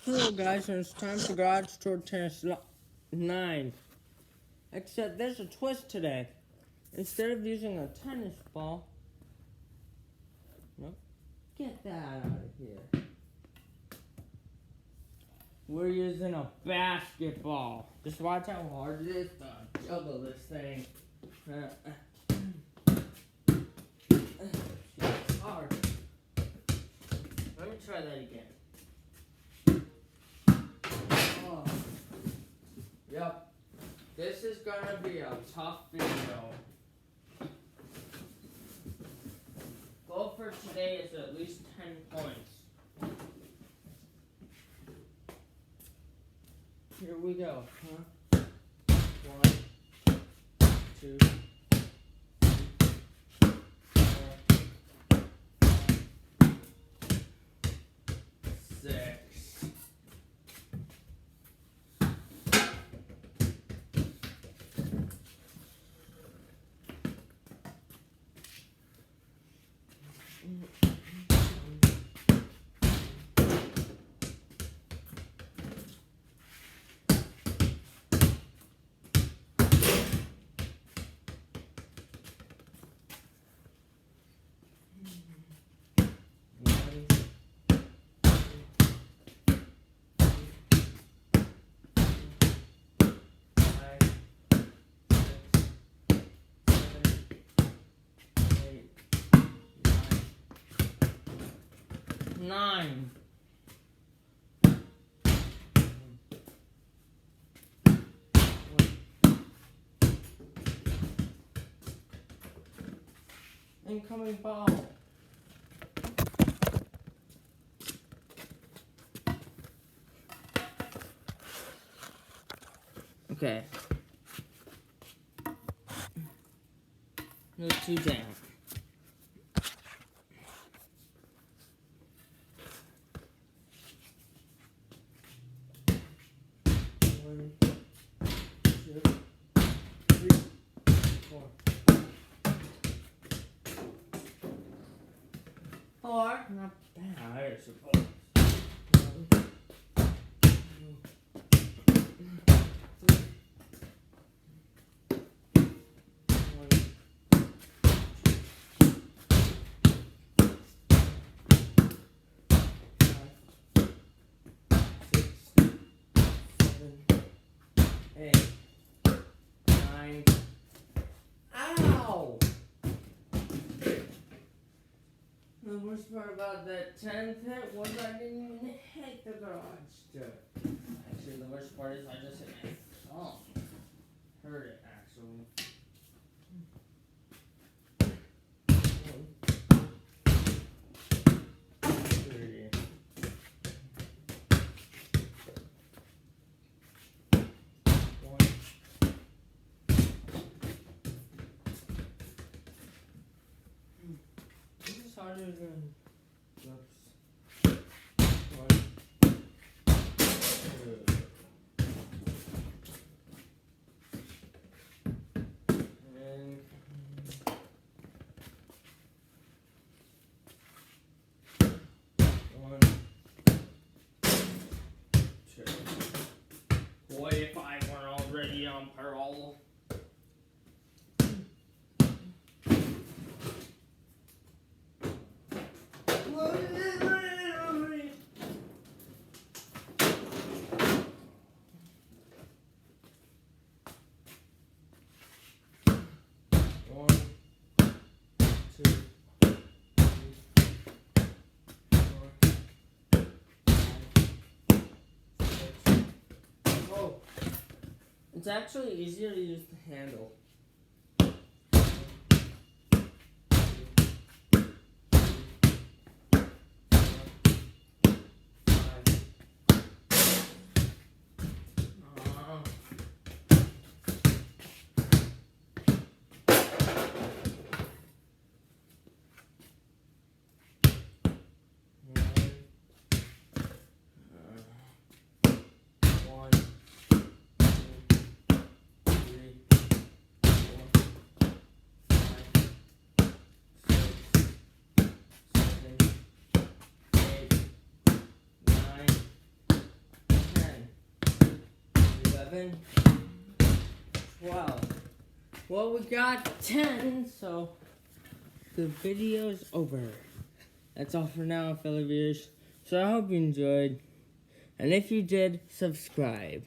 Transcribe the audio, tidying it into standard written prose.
Hello guys, and it's time for Garage Tour Tennis 9. Except there's a twist today. Instead of using a tennis ball, no, get that out of here. We're using a basketball. Just watch how hard it is to juggle this thing. It's hard. Let me try that again. Oh. Yep. This is gonna be a tough video. Goal for today is at least 10 points. Here we go, huh? 1, 2, 6. Nine. Incoming ball. Okay. Those two down. One, 2, 3, 4. 4. Not bad, I suppose. 1, 8, 9. Ow! The worst part about that 10th hit was I didn't even hit the garage door. Actually, the worst part is I just hit my thumb. Hurt it, actually. Harder than oops. 1, 2. And 1, 2. Boy, if I weren't already on parole. It's actually easier to use the handle. 11, 12. Well, we got 10, so the video's over. That's all for now, fellow viewers. So I hope you enjoyed. And if you did, subscribe.